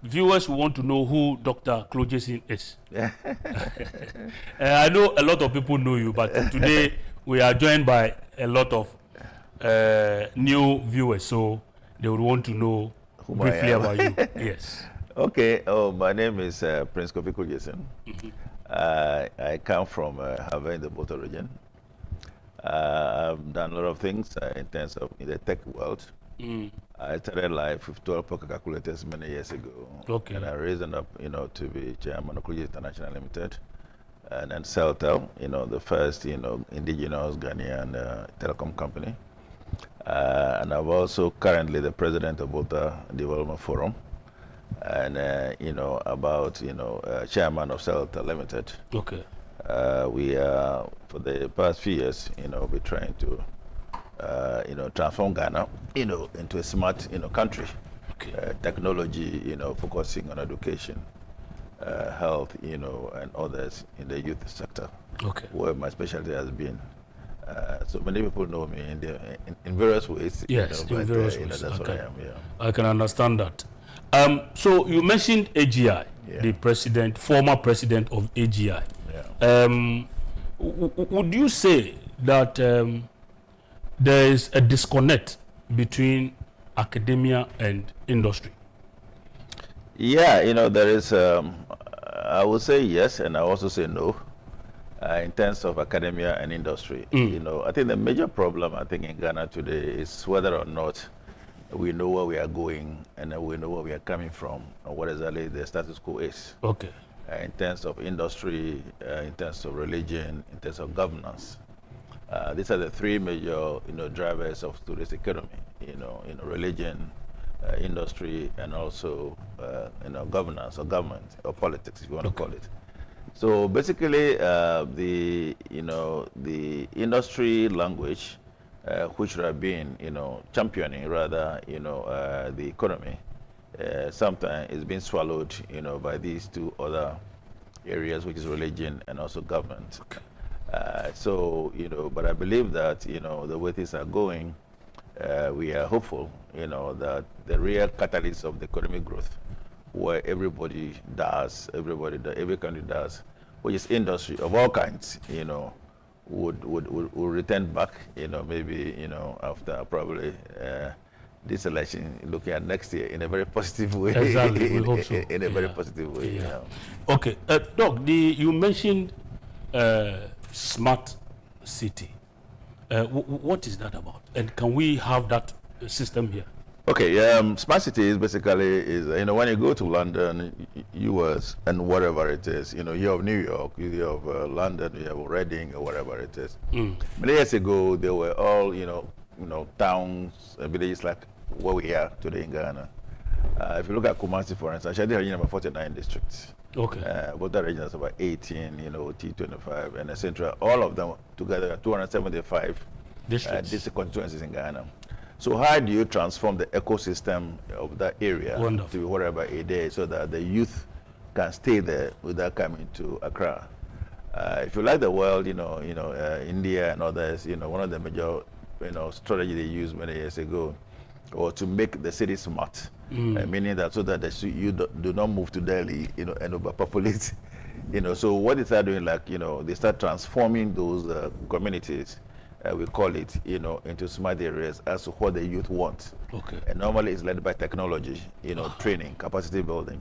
viewers want to know who Dr. Klojesin is. I know a lot of people know you, but today we are joined by a lot of new viewers, so they would want to know briefly about you. Yes. Okay. Oh, my name is Prince Kofi Klojesin. I come from Havana in the Boto region. I've done a lot of things in terms of in the tech world. I started life with 12 poker calculators many years ago. Okay. And I raised up, to be chairman of Unauthorized International Limited. And then Celtel, the first, indigenous Ghanaian telecom company. And I'm also currently the president of Bota Development Forum. And, about, chairman of Celtel Limited. Okay. We are, for the past few years, we're trying to, transform Ghana, into a smart, country. Okay. Technology, focusing on education, health, and others in the youth sector. Okay. Where my specialty has been. So many people know me in various ways. Yes, in various ways. That's what I am. Yeah. I can understand that. So you mentioned AGI, the former president of AGI. Yeah. Would you say that there is a disconnect between academia and industry? Yeah, there is, I would say yes, and I also say no, in terms of academia and industry. I think the major problem, in Ghana today is whether or not we know where we are going and we know where we are coming from and what exactly the status quo is. Okay. In terms of industry, in terms of religion, in terms of governance. These are the three major, drivers of today's economy. Religion, industry, and also, governance or government or politics, if you want to call it. So basically, the industry language, which should have been, championing rather, the economy, sometimes is being swallowed, by these two other areas, which is religion and also government. Okay. But I believe that, the way things are going, we are hopeful, that the real catalyst of the economic growth, where everybody does, every country does, which is industry of all kinds, would return back, maybe, after probably this election, looking at next year in a very positive way. Exactly, we hope so. In a very positive way. Yeah. Okay, Doc, you mentioned smart city. What is that about? And can we have that system here? Okay, smart city is basically when you go to London, US, and whatever it is, you have New York, you have London, you have Reading, or whatever it is. Many years ago, they were all, towns, villages like where we are today in Ghana. If you look at Kumasi, for instance, Ashadi region number 49 districts. Okay. Both the regions about 18, T25, and the central, all of them together, 275 district constituencies in Ghana. So how do you transform the ecosystem of that area to be whatever it is, so that the youth can stay there without coming to Accra? If you like the world, India and others, one of the major, strategy they used many years ago, or to make the city smart, meaning that so that you do not move to Delhi, and overpopulate, So what they start doing, they start transforming those communities. We call it, into smart areas as to what the youth want. Okay. And normally it's led by technology, training, capacity building,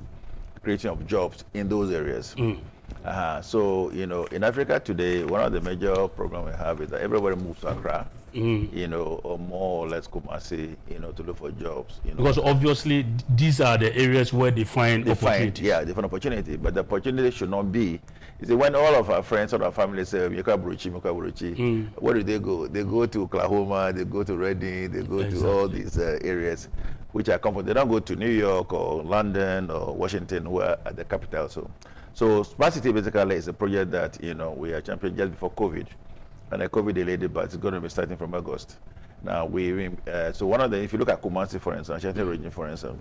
creation of jobs in those areas. So, in Africa today, one of the major problems we have is that everybody moves to Accra, or more or less Kumasi, to look for jobs. Because obviously these are the areas where they find opportunity. They find opportunity, but the opportunity should not be. You see, when all of our friends or our family say, Mukaburuchi, where do they go? They go to Oklahoma, they go to Reading, they go to all these areas which are comfortable. They don't go to New York or London or Washington, who are at the capital. So Smart City basically is a project that, we are championing just before COVID. And the COVID delayed it, but it's going to be starting from August. Now, so one of the, if you look at Kumasi, for instance, Ashanti region, for instance,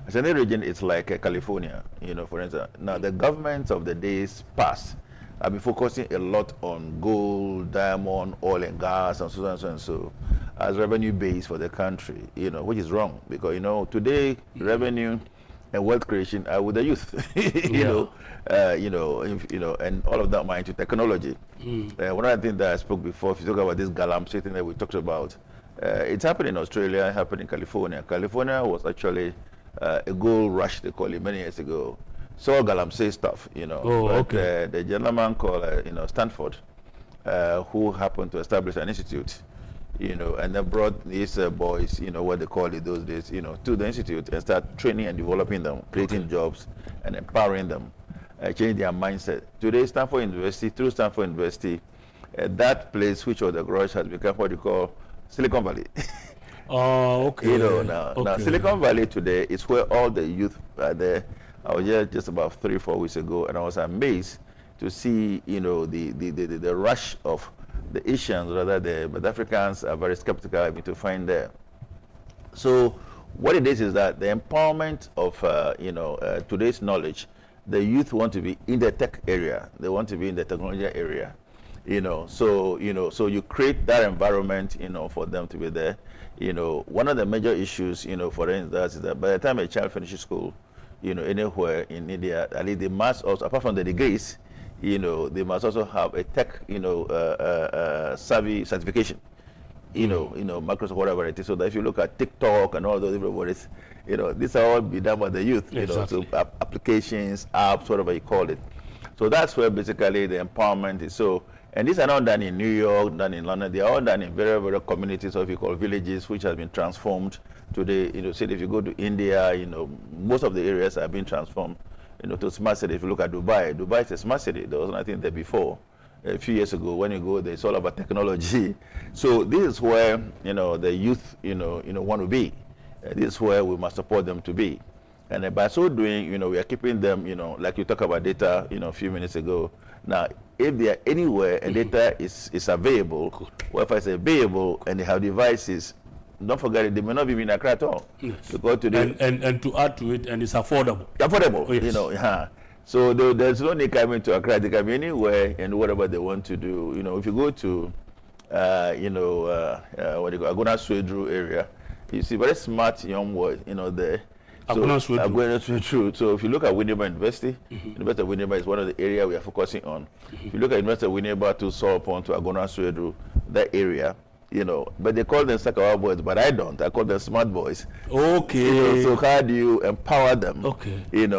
Ashanti region is like California, for instance. Now, the governments of the days past have been focusing a lot on gold, diamond, oil and gas, and so on and so as revenue base for the country, which is wrong. Because, today, revenue and wealth creation are with the youth. And all of that mind to technology. One of the things that I spoke before, if you talk about this galamsey thing that we talked about, it's happened in Australia, it happened in California. California was actually a gold rush, they call it, many years ago. So galamsey stuff, the gentleman called, Stanford, who happened to establish an institute, and they brought these boys, what they called it those days, to the institute and start training and developing them, creating jobs and empowering them, changing their mindset. Today, Stanford University, through Stanford University, that place, which was the garage, has become what you call Silicon Valley. Okay. Now Silicon Valley today is where all the youth are there. I was here just about 3-4 weeks ago, and I was amazed to see, the rush of the Asians, but the Africans are very skeptical to find there. So what it is that the empowerment of, today's knowledge, the youth want to be in the tech area. They want to be in the technology area. So you create that environment, for them to be there. One of the major issues, for instance, is that by the time a child finishes school, anywhere in India, at least they must also, apart from the degrees, they must also have a tech, savvy certification. Microsoft, whatever it is. So that if you look at TikTok and all those everybody's, these are all be done by the youth. Exactly. So applications, apps, whatever you call it. So that's where basically the empowerment is. So, and these are not done in New York, done in London. They are all done in very, very communities, or if you call villages, which has been transformed today. Say if you go to India, most of the areas have been transformed, to smart city. If you look at Dubai, Dubai is a smart city. There was nothing there before. A few years ago, when you go there, it's all about technology. So this is where, the youth, want to be. This is where we must support them to be. And by so doing, we are keeping them, like you talked about data, a few minutes ago. Now, if they are anywhere and data is available, Wi-Fi is available, and they have devices, don't forget it, they may not be in Accra at all. Yes. Because today, and to add to it, and it's affordable. Affordable, Oh, yes. So there's no need coming to Accra. They can be anywhere and whatever they want to do. If you go to, what do you call Agona Swedru area, you see very smart young boys, there. Agona Swedru. So if you look at Winneba University, University of Winneba is one of the areas we are focusing on. If you look at University of Winneba to Solpon to Agona Swedru, that area, but they call them Sakawa boys, but I don't. I call them smart boys. Okay. So how do you empower them? Okay.